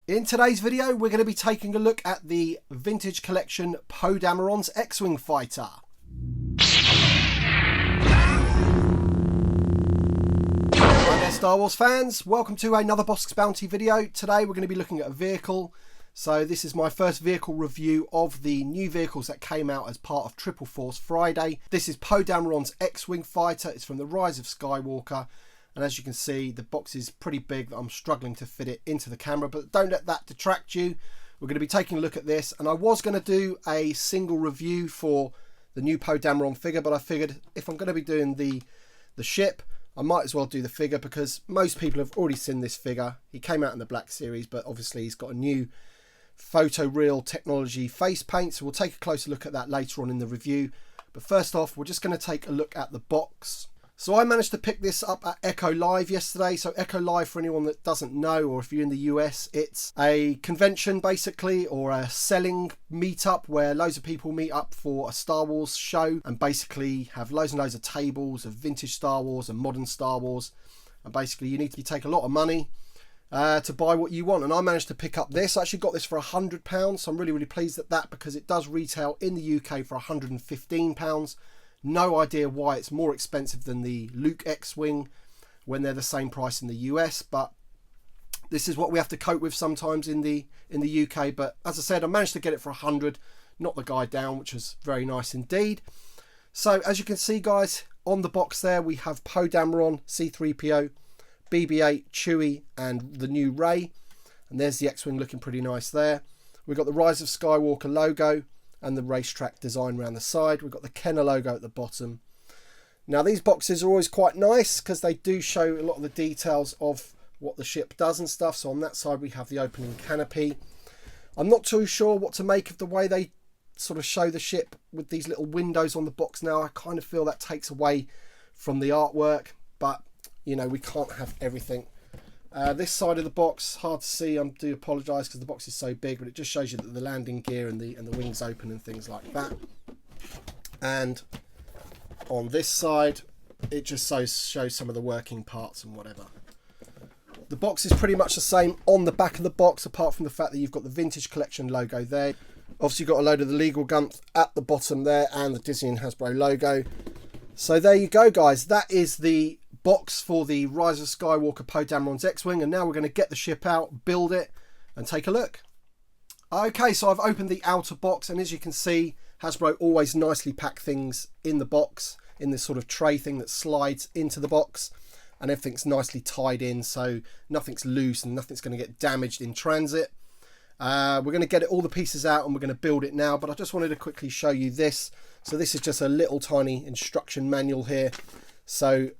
In today's video, we're going to be taking a look at the vintage collection Poe Dameron's X-Wing fighter. Hi there Star Wars fans, welcome to another Bosk's Bounty video. Today we're going to be looking at a vehicle. So this is my first vehicle review of the new vehicles that came out as part of Triple Force Friday. This is Poe Dameron's X-Wing fighter. It's from the Rise of Skywalker. And as you can see, the box is pretty big. I'm struggling to fit it into the camera, but don't let that detract you. We're going to be taking a look at this. And I was going to do a single review for the new Poe Dameron figure, but I figured if I'm going to be doing the ship, I might as well do the figure because most people have already seen this figure. He came out in the Black Series, but obviously he's got a new photoreal technology face paint. So we'll take a closer look at that later on in the review. But first off, we're just going to take a look at the box. So I managed to pick this up at Echo Live yesterday. So Echo Live, for anyone that doesn't know, or if you're in the US, it's a convention basically, or a selling meetup where loads of people meet up for a Star Wars show and basically have loads and loads of tables of vintage Star Wars and modern Star Wars. And basically you need to take a lot of money to buy what you want. And I managed to pick up this. I actually got this for £100. So I'm really pleased at that because it does retail in the UK for £115. No idea why it's more expensive than the Luke X-Wing when they're the same price in the US, but this is what we have to cope with sometimes in the UK. But as I said, I managed to get it for 100, knock the guy down, which was very nice indeed. So as you can see, guys, on the box there we have Poe Dameron, C-3PO, BB-8, Chewie, and the new Rey, and there's the X-Wing looking pretty nice there. We've got the Rise of Skywalker logo and the racetrack design around the side. We've got the Kenner logo at the bottom. Now these boxes are always quite nice because they do show a lot of the details of what the ship does and stuff. So on that side we have the opening canopy. I'm not too sure what to make of the way they sort of show the ship with these little windows on the box now. I kind of feel that takes away from the artwork, but you know, we can't have everything. This side of the box, hard to see. I do apologise because the box is so big, but it just shows you that the landing gear and the wings open and things like that. And on this side, it just shows some of the working parts and whatever. The box is pretty much the same on the back of the box, apart from the fact that you've got the Vintage Collection logo there. Obviously, you've got a load of the legal guns at the bottom there and the Disney and Hasbro logo. So there you go, guys. That is the box for the Rise of Skywalker Poe Dameron's X-Wing, and now we're going to get the ship out, build it, and take a look. Okay, so I've opened the outer box, and as you can see, Hasbro always nicely pack things in the box, in this sort of tray thing that slides into the box, and everything's nicely tied in, so nothing's loose and nothing's going to get damaged in transit. We're going to get all the pieces out and we're going to build it now, but I just wanted to quickly show you this. So this is just a little tiny instruction manual here. So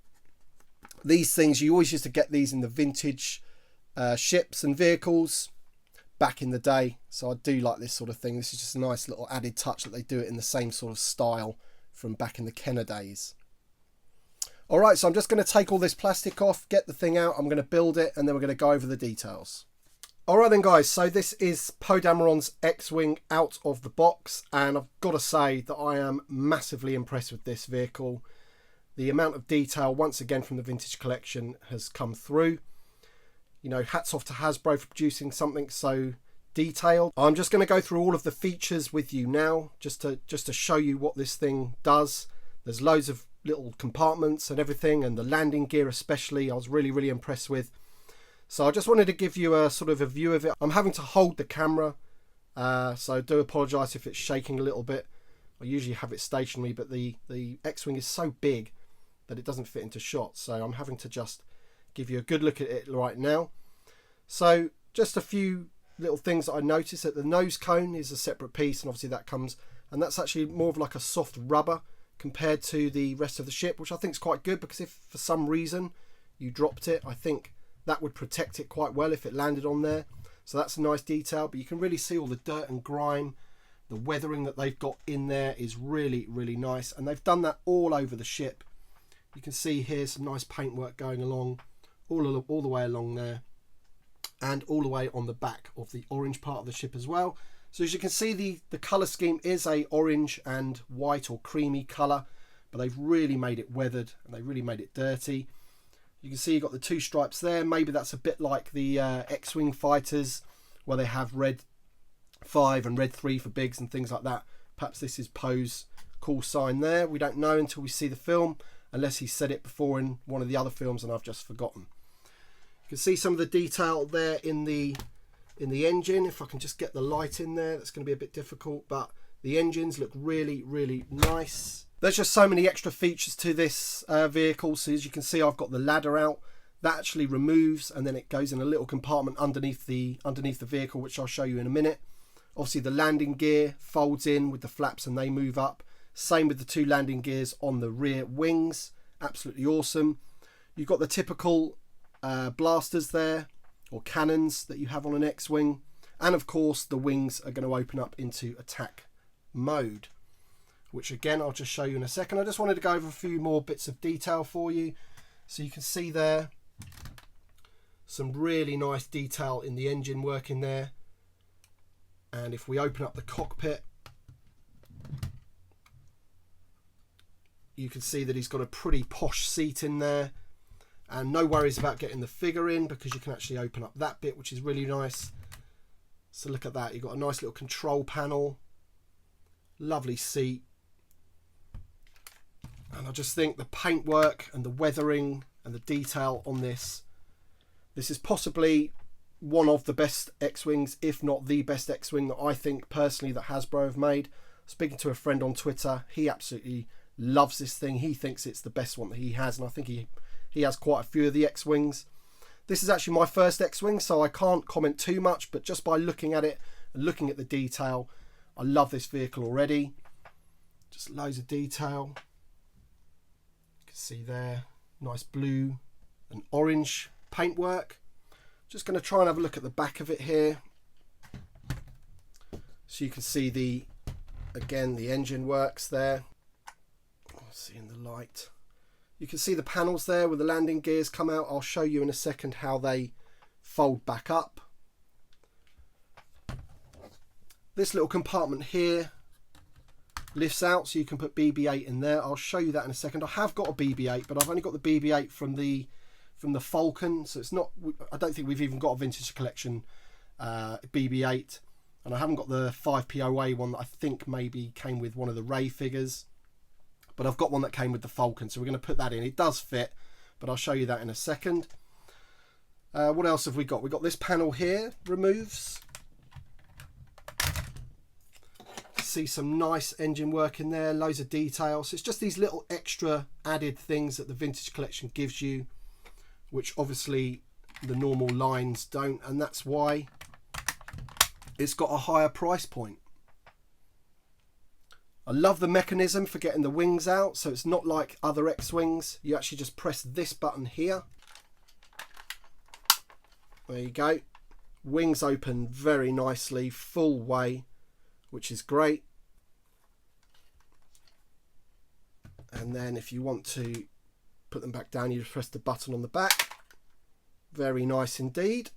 these things, you always used to get these in the vintage ships and vehicles back in the day. So I do like this sort of thing. This is just a nice little added touch that they do it in the same sort of style from back in the Kenner days. All right, so I'm just going to take all this plastic off, get the thing out. I'm going to build it, and then we're going to go over the details. All right then, guys. So this is Poe Dameron's X-Wing out of the box, and I've got to say that I am massively impressed with this vehicle. The amount of detail, once again, from the Vintage Collection has come through. You know, hats off to Hasbro for producing something so detailed. I'm just going to go through all of the features with you now, just to show you what this thing does. There's loads of little compartments and everything, and the landing gear especially, I was really impressed with. So I just wanted to give you a sort of a view of it. I'm having to hold the camera, so I do apologise if it's shaking a little bit. I usually have it stationary, but the X-Wing is so big that it doesn't fit into shot, so I'm having to just give you a good look at it right now. So just a few little things that I noticed, that the nose cone is a separate piece, and obviously that comes, and that's actually more of like a soft rubber compared to the rest of the ship, which I think is quite good, because if for some reason you dropped it, I think that would protect it quite well if it landed on there. So that's a nice detail, but you can really see all the dirt and grime. The weathering that they've got in there is really nice, and they've done that all over the ship. You can see here some nice paintwork going along all the way along there, and all the way on the back of the orange part of the ship as well. So as you can see, the colour scheme is a orange and white or creamy colour, but they've really made it weathered and they really made it dirty. You can see you've got the two stripes there. Maybe that's a bit like the X-Wing fighters where they have red 5 and red 3 for bigs and things like that. Perhaps this is Poe's call sign there. We don't know until we see the film, unless he said it before in one of the other films and I've just forgotten. You can see some of the detail there in the engine. If I can just get the light in there, that's going to be a bit difficult, but the engines look really, really nice. There's just so many extra features to this vehicle. So as you can see, I've got the ladder out. That actually removes and then it goes in a little compartment underneath the vehicle, which I'll show you in a minute. Obviously the landing gear folds in with the flaps and they move up. Same with the 2 landing gears on the rear wings. Absolutely awesome. You've got the typical blasters there, or cannons that you have on an X-Wing. And of course the wings are going to open up into attack mode, which again I'll just show you in a second. I just wanted to go over a few more bits of detail for you. So you can see there some really nice detail in the engine working there. And if we open up the cockpit, you can see that he's got a pretty posh seat in there, and no worries about getting the figure in because you can actually open up that bit, which is really nice. So look at that, you've got a nice little control panel, lovely seat. And I just think the paintwork and the weathering and the detail on this is possibly one of the best X-Wings, if not the best X-Wing that I think personally that Hasbro have made. Speaking to a friend on Twitter, he absolutely loves this thing. He thinks it's the best one that he has, and I think he has quite a few of the X-Wings. This is actually my first X-Wing, so I can't comment too much, but just by looking at it and looking at the detail, I love this vehicle already. Just loads of detail. You can see there, nice blue and orange paintwork. Just going to try and have a look at the back of it here, so you can see again the engine works there. I'll see in the light. You can see the panels there where the landing gears come out. I'll show you in a second how they fold back up. This little compartment here lifts out so you can put BB-8 in there. I'll show you that in a second. I have got a BB-8, but I've only got the BB-8 from the Falcon, so it's not, I don't think we've even got a vintage collection BB-8, and I haven't got the 5POA one that I think maybe came with one of the Ray figures, but I've got one that came with the Falcon, so we're going to put that in. It does fit, but I'll show you that in a second. What else have we got? We've got this panel here, removes. See some nice engine work in there, loads of detail. So it's just these little extra added things that the vintage collection gives you, which obviously the normal lines don't, and that's why it's got a higher price point. I love the mechanism for getting the wings out, so it's not like other X-Wings. You actually just press this button here. There you go. Wings open very nicely, full way, which is great. And then if you want to put them back down, you just press the button on the back. Very nice indeed.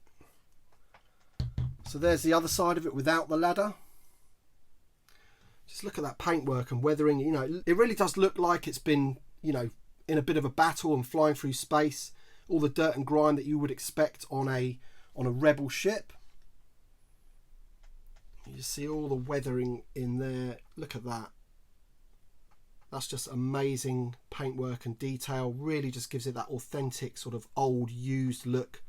So there's the other side of it without the ladder. Just look at that paintwork and weathering. You know, it really does look like it's been, you know, in a bit of a battle and flying through space. All the dirt and grime that you would expect on a rebel ship. You see all the weathering in there. Look at that. That's just amazing paintwork and detail. Really just gives it that authentic sort of old used look.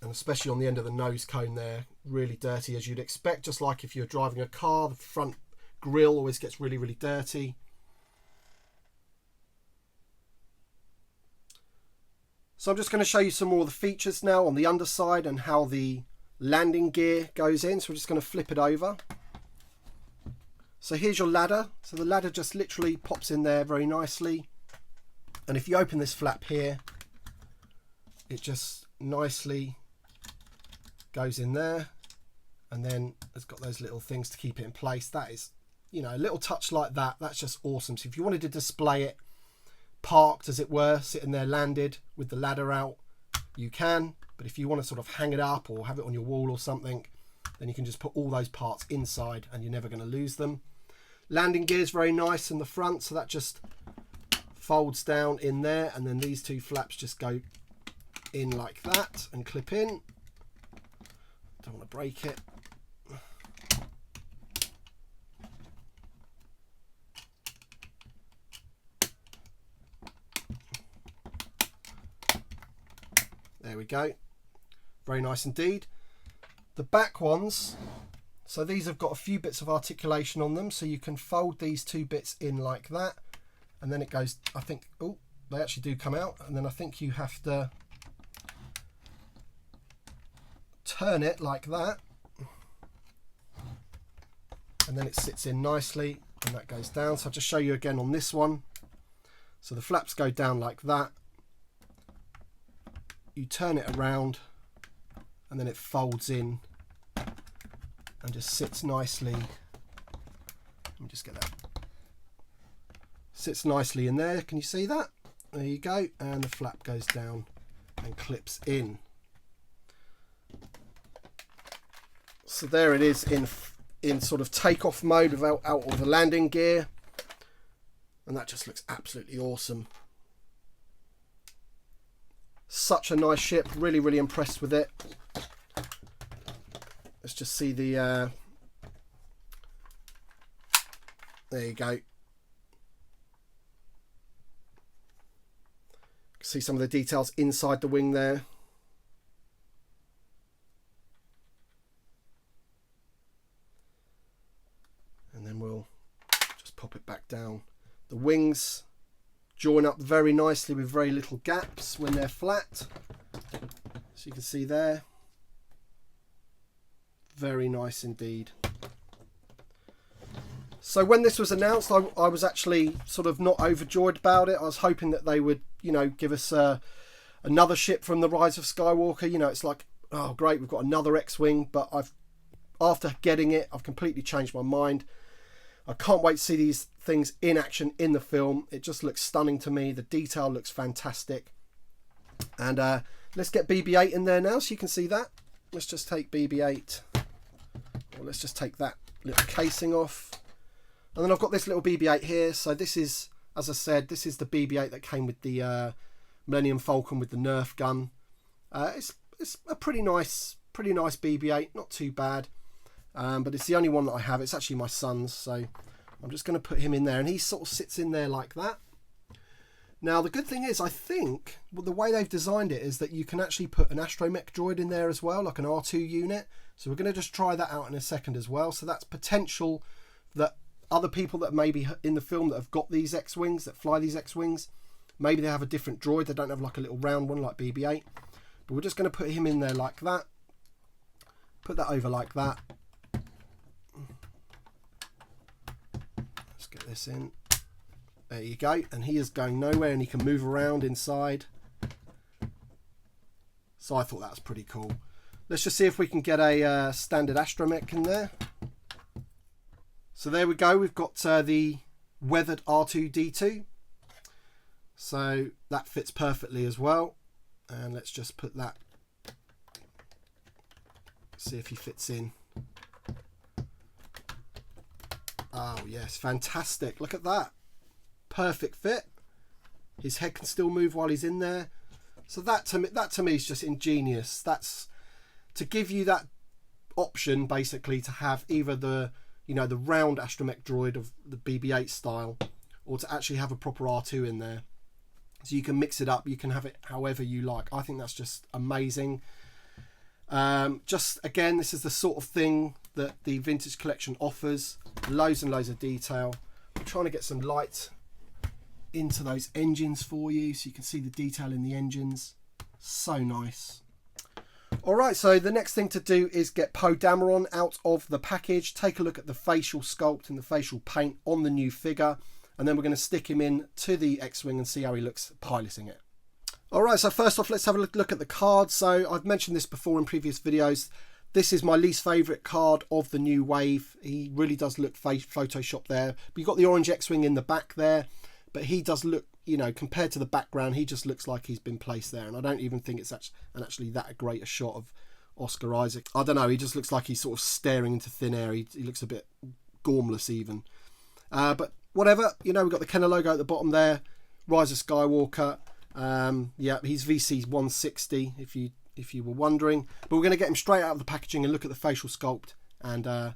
And especially on the end of the nose cone there, really dirty as you'd expect. Just like if you're driving a car, the front grille always gets really, really dirty. So I'm just going to show you some more of the features now on the underside and how the landing gear goes in. So we're just going to flip it over. So here's your ladder. So the ladder just literally pops in there very nicely. And if you open this flap here, it just nicely goes in there. And then it's got those little things to keep it in place. That is, you know, a little touch like that. That's just awesome. So if you wanted to display it parked, as it were, sitting there landed with the ladder out, you can. But if you want to sort of hang it up or have it on your wall or something, then you can just put all those parts inside and you're never going to lose them. Landing gear is very nice in the front, so that just folds down in there, and then these two flaps just go in like that and clip in. Don't want to break it. There we go. Very nice indeed. The back ones, so these have got a few bits of articulation on them, so you can fold these two bits in like that, and then it goes, I think, oh, they actually do come out, and then I think you have to turn it like that, and then it sits in nicely, and that goes down. So I'll just show you again on this one. So the flaps go down like that. You turn it around, and then it folds in and just sits nicely. Let me just get that. Sits nicely in there. Can you see that? There you go. And the flap goes down and clips in. So there it is in sort of takeoff mode without out of the landing gear. And that just looks absolutely awesome. Such a nice ship, really, really impressed with it. Let's just see the, there you go. See some of the details inside the wing there. And then we'll just pop it back down. The wings join up very nicely with very little gaps when they're flat. So you can see there. Very nice indeed. So when this was announced, I was actually sort of not overjoyed about it. I was hoping that they would, you know, give us another ship from the Rise of Skywalker. You know, it's like, oh great, we've got another X-Wing, but after getting it, I've completely changed my mind. I can't wait to see these things in action in the film. It just looks stunning to me. The detail looks fantastic. And let's get BB-8 in there now so you can see that. Let's just take BB-8. Or let's just take that little casing off. And then I've got this little BB-8 here. So this is, as I said, this is the BB-8 that came with the Millennium Falcon with the Nerf gun. It's a pretty nice BB-8. Not too bad. But it's the only one that I have. It's actually my son's, so I'm just going to put him in there, and he sort of sits in there like that. Now the good thing is, I think the way they've designed it is that you can actually put an astromech droid in there as well, like an R2 unit. So we're going to just try that out in a second as well. So that's potential that other people that may be in the film that have got these X-Wings, that fly these X-Wings, maybe they have a different droid. They don't have like a little round one like BB-8. But we're just going to put him in there like that. Put that over like that. Let's get this in. There you go. And he is going nowhere, and he can move around inside. So I thought that was pretty cool. Let's just see if we can get a standard astromech in there. So there we go. We've got the weathered R2-D2. So that fits perfectly as well. And let's just put that. See if he fits in. Oh yes, fantastic. Look at that. Perfect fit. His head can still move while he's in there. So that to me is just ingenious. That's to give you that option basically to have either the, you know, the round astromech droid of the BB-8 style, or to actually have a proper R2 in there. So you can mix it up. You can have it however you like. I think that's just amazing. Just again, this is the sort of thing that the Vintage Collection offers. Loads and loads of detail. I'm trying to get some light into those engines for you so you can see the detail in the engines. So nice. Alright, so the next thing to do is get Poe Dameron out of the package. Take a look at the facial sculpt and the facial paint on the new figure. And then we're going to stick him in to the X-Wing and see how he looks piloting it. Alright, so first off, let's have a look at the card. So I've mentioned this before in previous videos. This is my least favourite card of the new wave. He really does look photoshopped there. But you've got the orange X-Wing in the back there. But he does look, you know, compared to the background, he just looks like he's been placed there. And I don't even think it's actually that great a shot of Oscar Isaac. I don't know, he just looks like he's sort of staring into thin air. He looks a bit gormless even. But whatever, you know, we've got the Kenner logo at the bottom there. Rise of Skywalker. Yeah, he's VC 160 if you were wondering. But we're going to get him straight out of the packaging and look at the facial sculpt, and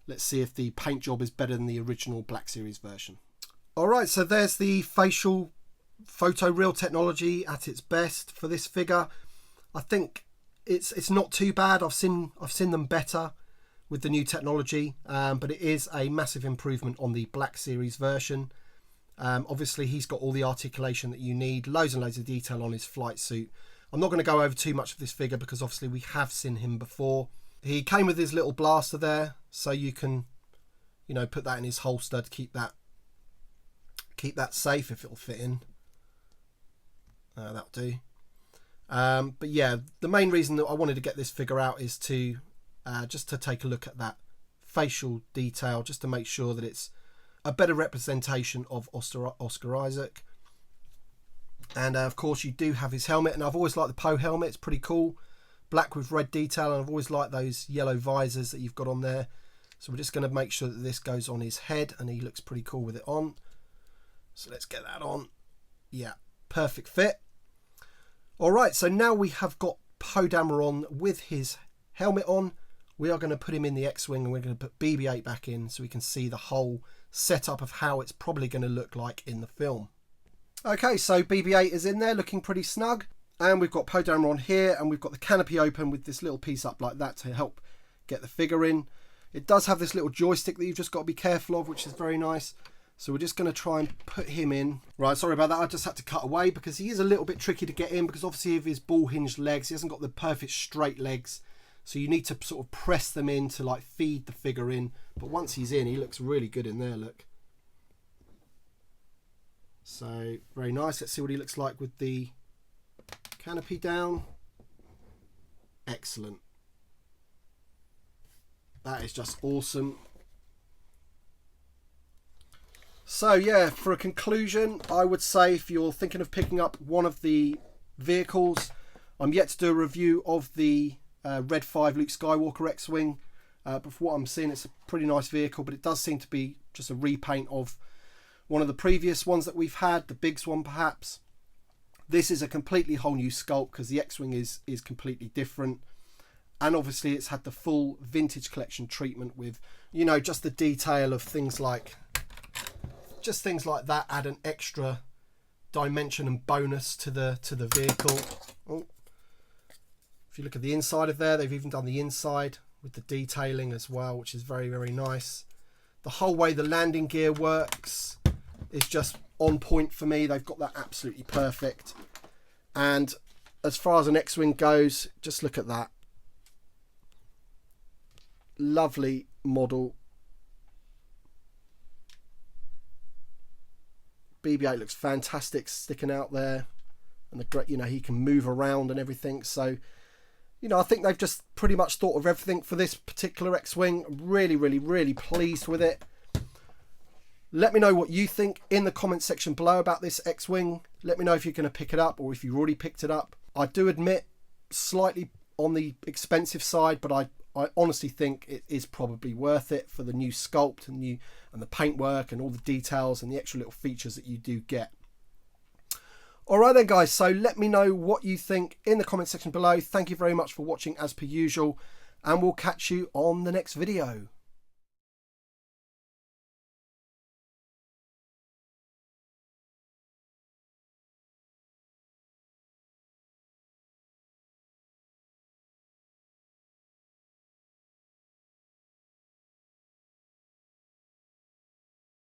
let's see if the paint job is better than the original Black Series version. Alright, so there's the facial photoreal technology at its best for this figure. I think it's not too bad. I've seen them better with the new technology, but it is a massive improvement on the Black Series version. Obviously he's got all the articulation that you need, loads and loads of detail on his flight suit. I'm not going to go over too much of this figure because obviously we have seen him before. He came with his little blaster there, so you can, you know, put that in his holster to keep that safe if it'll fit in. That'll do. But yeah, the main reason that I wanted to get this figure out is to just to take a look at that facial detail, just to make sure that it's a better representation of Oscar Isaac. And of course you do have his helmet, and I've always liked the Poe helmet. It's pretty cool, black with red detail, and I've always liked those yellow visors that you've got on there. So we're just going to make sure that this goes on his head, and he looks pretty cool with it on. So let's get that on. Yeah, perfect fit. Alright, so now we have got Poe Dameron with his helmet on. We are going to put him in the X-Wing, and we're going to put BB-8 back in so we can see the whole setup of how it's probably going to look like in the film. Okay, so BB-8 is in there looking pretty snug, and we've got Poe Dameron here, and we've got the canopy open with this little piece up like that to help get the figure in. It does have this little joystick that you've just got to be careful of, which is very nice. So we're just going to try and put him in. Right, sorry about that. I just had to cut away because he is a little bit tricky to get in because obviously of his ball hinged legs. He hasn't got the perfect straight legs. So you need to sort of press them in to like feed the figure in. But once he's in, he looks really good in there, look. So very nice. Let's see what he looks like with the canopy down. Excellent. That is just awesome. So yeah, for a conclusion, I would say if you're thinking of picking up one of the vehicles, I'm yet to do a review of the Red 5 Luke Skywalker X-Wing. But for what I'm seeing, it's a pretty nice vehicle, but it does seem to be just a repaint of one of the previous ones that we've had, the Biggs one perhaps. This is a completely whole new sculpt because the X-Wing is completely different. And obviously it's had the full vintage collection treatment with, you know, just the detail of things like that add an extra dimension and bonus to the vehicle. Oh. If you look at the inside of there, they've even done the inside with the detailing as well, which is very, very nice. The whole way the landing gear works is just on point for me. They've got that absolutely perfect. And as far as an X-Wing goes, just look at that. Lovely model. BB-8 looks fantastic sticking out there, and the great, you know, he can move around and everything. So, you know, I think they've just pretty much thought of everything for this particular X-Wing. Really, really, really pleased with it. Let me know what you think in the comment section below about this X-Wing. Let me know if you're going to pick it up or if you've already picked it up. I do admit slightly on the expensive side, but I honestly think it is probably worth it for the new sculpt and the paintwork and all the details and the extra little features that you do get. Alright then guys, so let me know what you think in the comment section below. Thank you very much for watching as per usual, and we'll catch you on the next video.